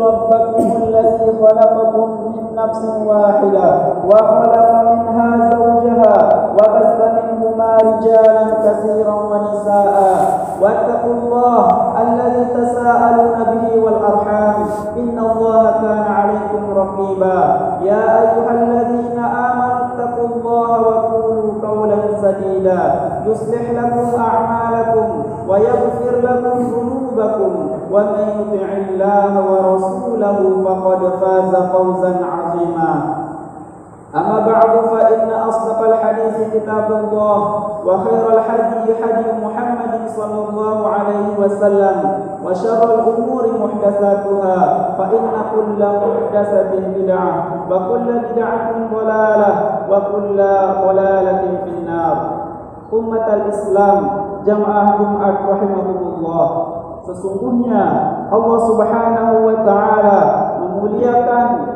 ربكم الذي خلقكم من نفس واحدة وخلق منها زوجها وبث منهما رجالا كثيرا ونساء واتقوا الله الذي تساءلون به والأرحام إن الله كان عليكم رقيبا يا أيها الذين آمنوا اتقوا الله وقولوا قولا سديدا يصلح لكم أعمالكم ويغفر لكم ذنوبكم ومن يطع الله ورسوله فقد فاز فوزا عظيما أما بعد فإن أصدق الحديث كتاب الله وخير الحديث حديث محمد صلى الله عليه وسلم وشر الأمور محدثاتها فإن كل محدثة بدعة وكل بدعة ضلالة وكل ضلالة في النار. أمة الإسلام jamaah Jumat rahimahumullah, sesungguhnya Allah Subhanahu wa taala memuliakan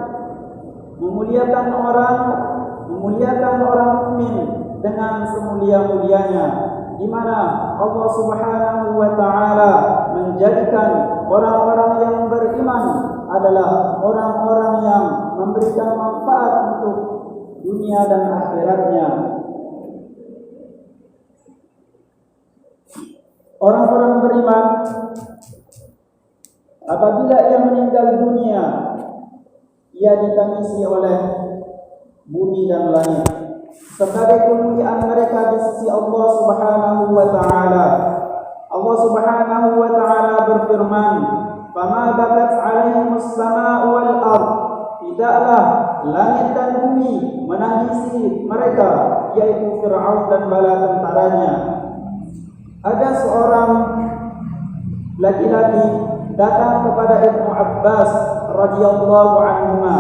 orang mukmin dengan semulia-mulianya, di mana Allah Subhanahu wa taala menjadikan orang-orang yang beriman adalah orang-orang yang memberikan manfaat untuk dunia dan akhiratnya. Orang-orang beriman apabila ia meninggal dunia, ia ditangisi oleh bumi dan langit sebagai kemuliaan mereka di sisi Allah Subhanahu wa taala. Allah Subhanahu wa taala berfirman, "Fama bakat 'alaihimus samaa'u wal ard." Tidaklah langit dan bumi menangisi mereka, yaitu Fir'aun dan bala tentaranya. Ada seorang laki-laki datang kepada Ibnu Abbas radhiyallahu anhuma.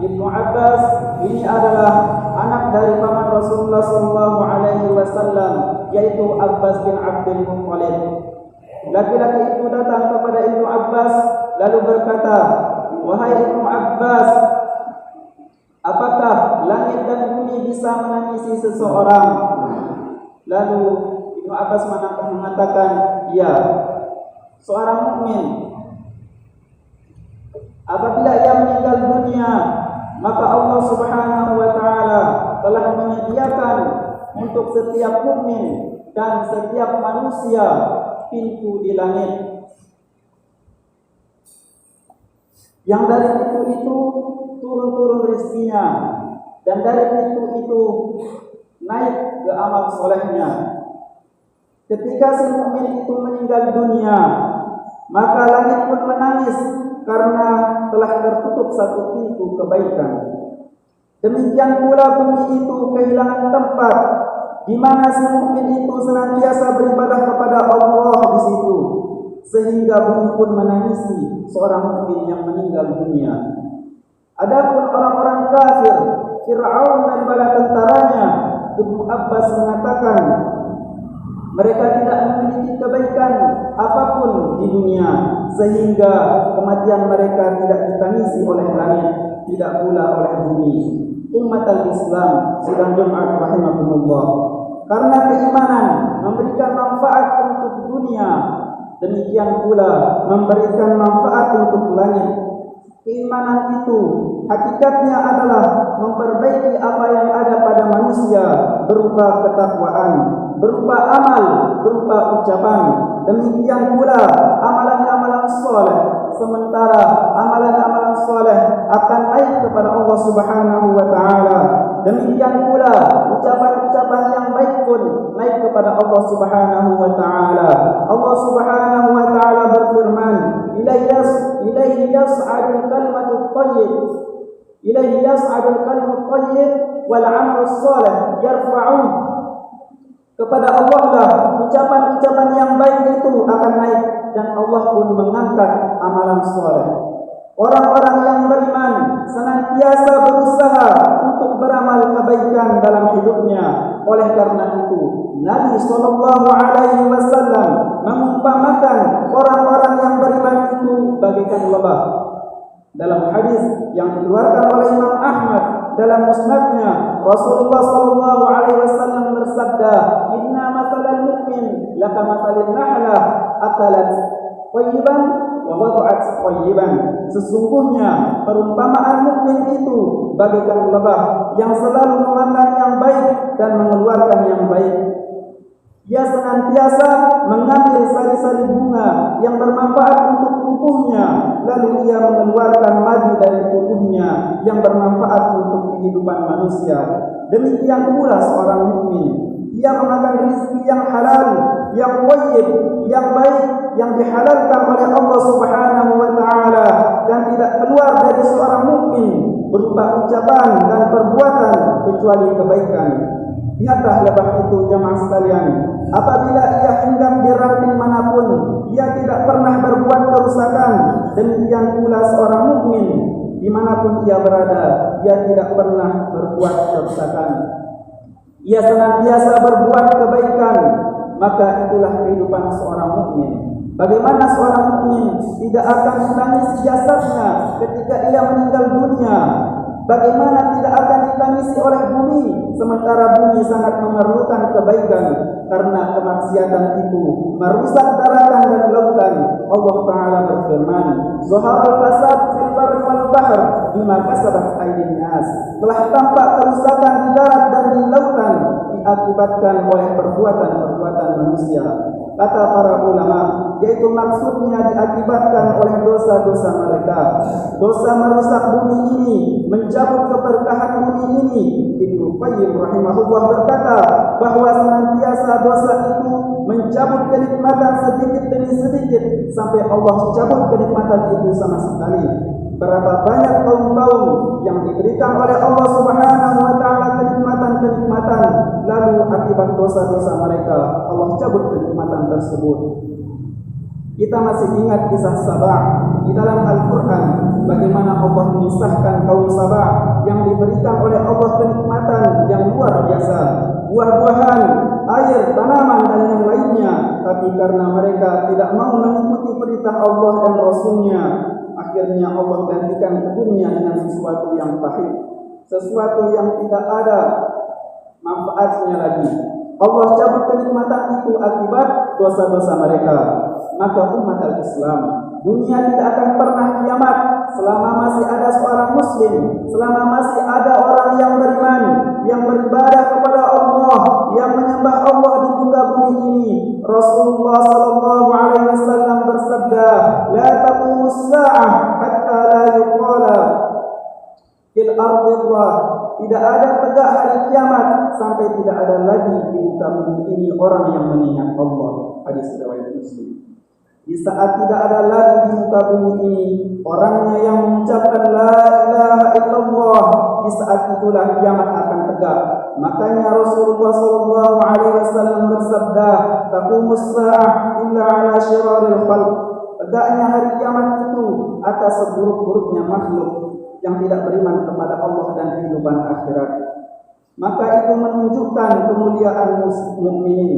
Ibnu Abbas ini adalah anak dari paman Rasulullah sallallahu alaihi wasallam, yaitu Abbas bin Abdul Muttalib. Laki-laki itu datang kepada Ibnu Abbas lalu berkata, "Wahai Ibnu Abbas, apakah langit dan bumi bisa menangisi seseorang?" Lalu Ibnu Abbas mengatakan, "Ya, seorang mukmin apabila ia meninggal dunia, maka Allah Subhanahu wa taala telah menyediakan untuk setiap mukmin dan setiap manusia pintu di langit. Yang dari pintu itu turun rezekinya, dan dari pintu itu naik ke amal solehnya. Ketika si mukmin itu meninggal dunia, maka langit pun menangis karena telah tertutup satu pintu kebaikan. Demikian pula bumi itu kehilangan tempat di mana si mukmin itu senantiasa beribadah kepada Allah di situ, sehingga bumi pun menangisi seorang mukmin yang meninggal dunia. Adapun orang-orang kafir, Fir'aun dan bala tentaranya, Ibnu Abbas mengatakan mereka tidak memiliki kebaikan apapun di dunia, sehingga kematian mereka tidak ditangisi oleh langit, tidak pula oleh bumi. Umat al-Islam sidang Jumat rahimahumullah, karena keimanan memberikan manfaat untuk dunia, demikian pula memberikan manfaat untuk langit. Keimanan itu hakikatnya adalah memperbaiki apa yang ada pada manusia berupa ketakwaan, berupa amal, berupa ucapan. Demikian pula amalan-amalan soleh. Sementara amalan-amalan soleh akan naik kepada Allah Subhanahu wa taala. Demikian pula ucapan-ucapan yang baik pun naik kepada Allah Subhanahu wa taala. Allah Subhanahu wa taala berfirman, "Ilaihi yas'adul kalimatut thayyib." Ilaihi yas'adul kalimut thayyib wal 'amalus shalih yarfa'un. Kepada Allah lah ucapan-ucapan yang baik itu akan naik, dan Allah pun mengangkat amalan soleh. Orang-orang yang beriman senantiasa berusaha untuk beramal kebaikan dalam hidupnya. Oleh karena itu, Nabi sallallahu alaihi wasallam mengumpamakan orang-orang yang beriman itu bagaikan lebah. Dalam hadis yang dikeluarkan oleh Imam Ahmad dalam musnadnya, Rasulullah sallallahu alaihi wasallam bersabda, "Inna mathalal mu'min laka mathalin nahlah akalat thayyiban wa wada'at thayyiban. Sesungguhnya perumpamaan mukmin itu bagaikan lebah yang selalu memakan yang baik dan mengeluarkan yang baik. Ia senantiasa mengambil sari-sari bunga yang bermanfaat untuk tubuhnya, lalu ia mengeluarkan madu dari tubuhnya yang bermanfaat untuk kehidupan manusia. Demikian pula seorang mukmin. Ia memakan rezeki yang halal, yang thayyib, yang baik, yang dihalalkan oleh Allah Subhanahu wa taala dan tidak keluar dari seorang mukmin berupa ucapan dan perbuatan kecuali kebaikan. Lihatlah lebah itu jamaah sekalian. Apabila ia hinggap di ranting manapun, ia tidak pernah berbuat kerusakan. Demikian pula seorang mukmin, dimanapun ia berada, ia tidak pernah berbuat kerusakan. Ia senantiasa berbuat kebaikan. Maka itulah kehidupan seorang mukmin. Bagaimana seorang mukmin tidak akan menangisi jasadnya ketika ia meninggal dunia? Bagaimana tidak akan ditangisi oleh bumi, sementara bumi sangat memerlukan kebaikan, karena kemaksiatan itu merusak daratan dan lautan. Allah Ta'ala berfirman, Zuharal fasad fil barri wal bahr bima kasabat aydin nas. Telah tampak kerusakan di darat dan di lautan diakibatkan oleh perbuatan-perbuatan manusia. Kata para ulama, yaitu maksudnya diakibatkan oleh dosa-dosa mereka. Dosa merusak bumi ini, mencabut keberkahan bumi ini. Ibnu Qayyim rahimahullah berkata bahwa senantiasa dosa itu mencabut kenikmatan sedikit demi sedikit sampai Allah cabut kenikmatan itu sama sekali. Berapa banyak kaum-kaum yang diberikan oleh Allah Subhanahu wa taala kenikmatan-kenikmatan, lalu akibat dosa-dosa mereka Allah cabut kenikmatan tersebut. Kita masih ingat kisah Sabah di dalam Al-Quran, bagaimana Allah memisahkan kaum Sabah yang diberikan oleh Allah kenikmatan yang luar biasa, buah-buahan, air, tanaman dan yang lainnya, tapi karena mereka tidak mau mengikuti perintah Allah dan Rasulnya, akhirnya Allah gantikan kebunnya dengan sesuatu yang pahit, sesuatu yang tidak ada manfaatnya lagi. Allah cabut kenikmatan itu akibat dosa-dosa mereka. Maka umat al-Islam, dunia tidak akan pernah kiamat selama masih ada seorang muslim, selama masih ada orang yang beriman, yang beribadah kepada Allah, yang menyembah Allah di muka bumi ini. Rasulullah sallallahu alaihi wasallam bersabda, "La taqumus sa'ah hatta la yuqala fil ardi Allah." Tidak ada tegak hari kiamat sampai tidak ada lagi di muka bumi ini orang yang mengingat Allah. Hadis riwayat Muslim. Di saat tidak ada lagi di muka bumi ini orangnya yang mengucapkan la ilaha illallah, di saat itulah kiamat akan tegak. Makanya Rasulullah sallallahu alaihi wasallam bersabda, "Taqumus sa'ah illa 'ala syiraril khalq." Tegaknya hari kiamat itu atas seburuk-buruknya makhluk yang tidak beriman kepada Allah dan kehidupan akhirat. Maka itu menunjukkan kemuliaan mukminin.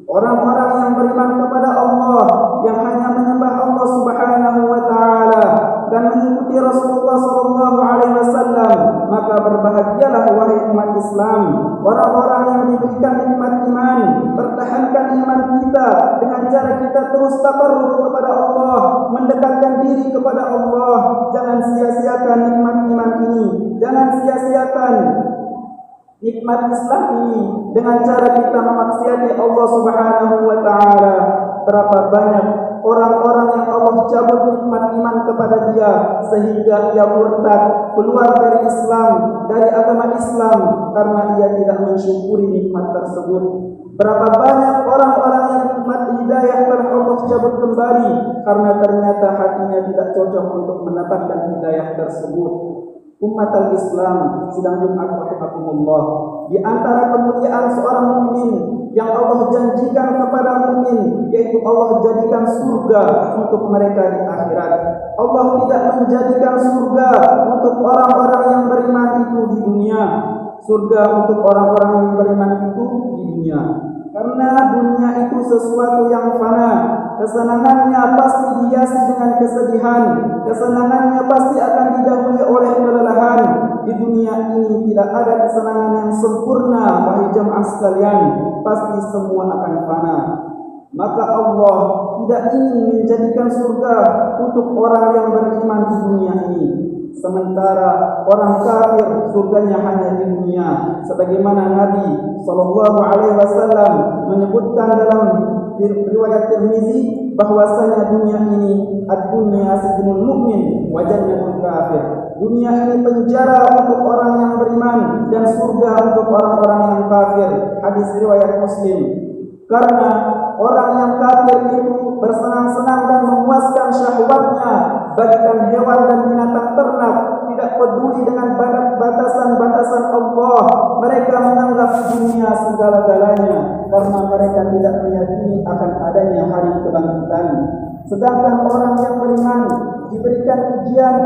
Orang-orang yang beriman kepada Allah, yang hanya menyembah Allah Subhanahu wa taala dan mengikuti Rasulullah sallallahu alaihi wasallam, maka berbahagialah wahai umat Islam, orang-orang yang diberikan nikmat iman. Pertahankan iman kita dengan cara kita terus takarrub kepada Allah, mendekatkan diri kepada Allah. Jangan sia-siakan nikmat iman ini, jangan sia-siakan nikmat Islam ini dengan cara kita memaksiati Allah Subhanahu wa taala. Berapa banyak orang-orang yang Allah cabut nikmat iman kepada dia sehingga ia murtad, keluar dari Islam, dari agama Islam karena ia tidak mensyukuri nikmat tersebut. Berapa banyak orang-orang yang nikmat hidayah telah Allah cabut kembali karena ternyata hatinya tidak cocok untuk mendapatkan hidayah tersebut. Umat al-Islam sedang Jumat rahimakumullah, di antara kemuliaan seorang mukmin yang Allah janjikan kepada mukmin, yaitu Allah jadikan surga untuk mereka di akhirat. Allah tidak menjadikan surga untuk orang-orang yang beriman itu di dunia. Surga untuk orang-orang yang beriman itu di dunia. Karena dunia itu sesuatu yang fana. Kesenangannya pasti dihiasi dengan kesedihan. Kesenangannya pasti akan didahului oleh kelelahan. Di dunia ini tidak ada kesenangan yang sempurna, wahai jamaah sekalian. Pasti semua akan fana. Maka Allah tidak ingin menjadikan surga untuk orang yang beriman di dunia ini, sementara orang kafir surganya hanya di dunia, sebagaimana Nabi SAW menyebutkan dalam riwayat Tirmizi bahwasanya dunia ini ad-dunya sijnul mukmin wa jannatul kafir. Dunia ini penjara untuk orang yang beriman dan surga untuk orang-orang yang kafir. Hadis riwayat Muslim. Karena orang yang kafir itu bersenang-senang dan memuaskan syahwatnya bagikan hewan dan binatang ternak, tidak peduli dengan batasan-batasan Allah. Mereka menganggap dunia segala-galanya karena mereka tidak meyakini akan adanya hari kebangkitan. Sedangkan orang yang beriman diberikan ujian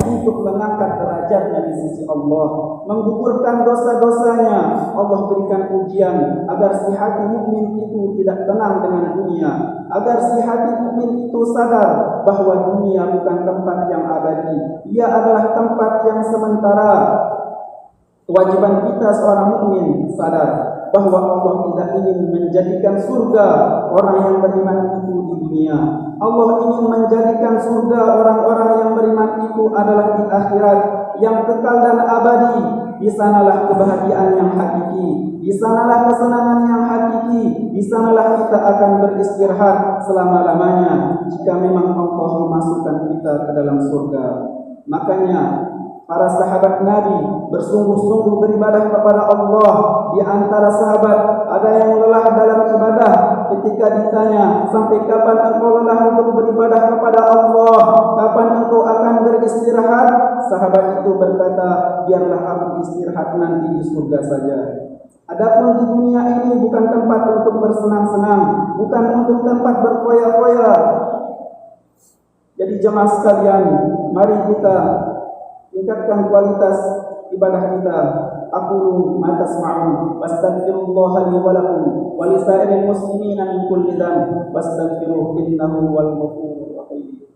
untuk mengangkat derajatnya di sisi Allah, menggugurkan dosa-dosanya. Allah berikan ujian agar si hati mukmin itu tidak tenang dengan dunia, agar si hati mukmin itu sadar bahwa dunia bukan tempat yang abadi, ia adalah tempat yang sementara. Kewajiban kita seorang mukmin sadar bahwa Allah tidak ingin menjadikan surga orang yang beriman itu di dunia. Allah ingin menjadikan surga orang-orang yang beriman itu adalah di akhirat yang kekal dan abadi. Di sanalah kebahagiaan yang hakiki, di sanalah kesenangan yang hakiki, di sanalah kita akan beristirahat selama-lamanya jika memang Allah memasukkan kita ke dalam surga. Makanya para sahabat Nabi bersungguh-sungguh beribadah kepada Allah. Di antara sahabat ada yang lelah dalam ibadah. Ketika ditanya, sampai kapan engkau lelah untuk beribadah kepada Allah? Kapan engkau akan beristirahat? Sahabat itu berkata, biarlah aku istirahat nanti di surga saja. Adapun di dunia ini bukan tempat untuk bersenang-senang, bukan untuk tempat berfoya-foya. Jadi jemaah sekalian, mari kita tingkatkan kualitas ibadah kita. Aqulu ma tasma'un wastaghfirullaha li wa lakum wa li sa'iril muslimina min kulli dhanb wastaghfiruhu innahu huwal ghafurur rahim.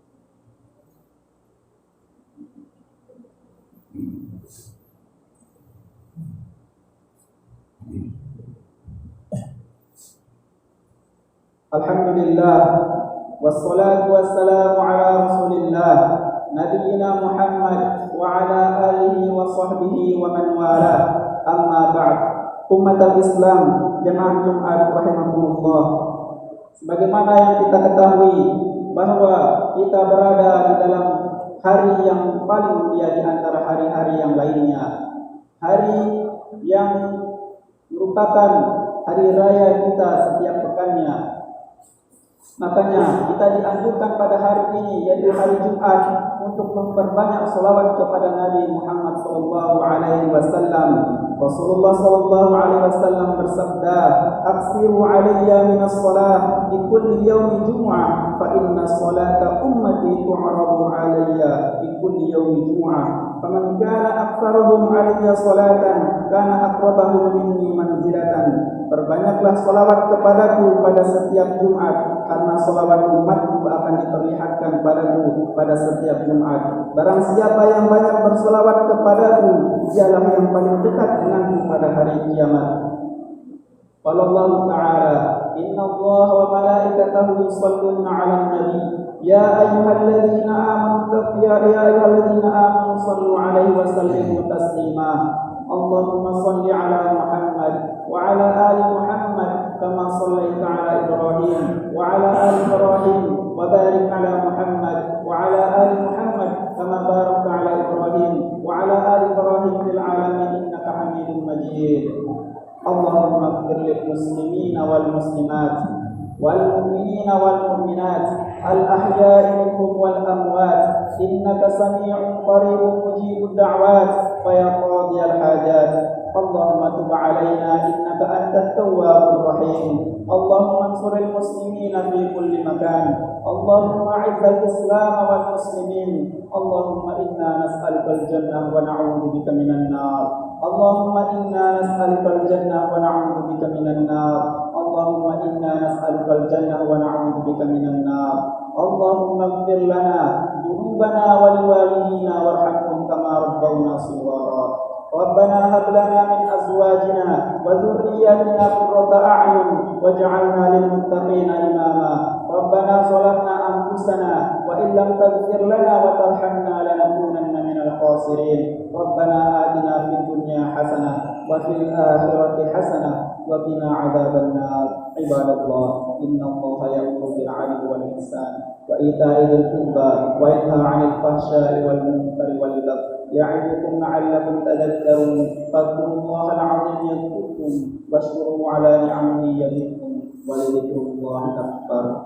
Alhamdulillah wassalatu wassalamu ala Rasulillah Nabiyyina Muhammad wa ala alihi wa sahbihi wa man wala. Amma ba'd. Umatul Islam, jemaah Jumat rahimakumullah. Sebagaimana yang kita ketahui bahwa kita berada di dalam hari yang paling mulia di antara hari-hari yang lainnya. Hari yang merupakan hari raya kita setiap pekannya. Makanya kita dianjurkan pada hari ini, yaitu hari Jumat, untuk memperbanyak salawat kepada Nabi Muhammad SAW. Rasulullah SAW bersabda, "Aksiru alayya minas salah di kulli yawmi jum'ah, fa inna salata ummati tu'radu alayya di kulli yawmi jum'ah. Faman kana aktsaruhum alayya salatan, kana aqrabahum minni manzilatan." Perbanyaklah salawat kepadaku pada setiap Jumat, karena salawat umatku akan diperlihatkan padaku pada setiap Jumat. Barang siapa yang banyak bersalawat kepadaku, dialah yang paling dekat denganku pada hari kiamat. Qala Allah Ta'ala, "Inna Allah wa malaikatahu yusholluna 'alan nabi, ya ayyuhalladzina amanu shallu 'alaihi wa sallimu taslima. Allahumma shalli 'ala Muhammad wa 'ala ali Muhammad kama shallaita 'ala Ibrahim wa 'ala ali Ibrahim wa barik 'ala Muhammad wa 'ala ali Muhammad kama barakta 'ala Ibrahim wa 'ala ali Ibrahim fil 'alamin innaka Hamidum Majid. Allahumma ighfir lil muslimina wal muslimat wal mu'minina wal mu'minat al ahya'i minhum wal amwat innaka sami'un qaribun mujibud da'wat wa ya qadiyal hajat. Allahumma tub 'alaina innaka antat tawwabur rahim. Allahumma ansuril muslimina fi kulli makan. Allahumma 'izzal islam wal muslimin. Allahumma inna nas'alukal jannah wa na'udzu bika minan nar. Allahumma inna nas'alukal jannah wa na'udzu bika minan nar. Allahumma inna nas'alukal jannah wa na'udzu bika minan nar. Allahumma ighfir lana dhunubana wa liwalidina warhamhum kama rabbawna shighara. ربنا هب لنا من أزواجنا وذرياتنا قرة أعين واجعلنا للمتقين إماما ربنا ظلمنا أنفسنا وإن لم تغفر لنا وترحمنا لنكونن من الخاسرين ربنا آتنا في الدنيا حسنة وفي الآخرة حسنة وقنا عذاب النار عباد الله إن الله يأمر بالعدل والإحسان وإيتاء ذي القربى وينهى عن الفحشاء والمنكر والبغي يعظكم لعلكم تذكرون فاذكروا الله العظيم يذكركم واشكروا على نعمه يزدكم ولذكر الله أكبر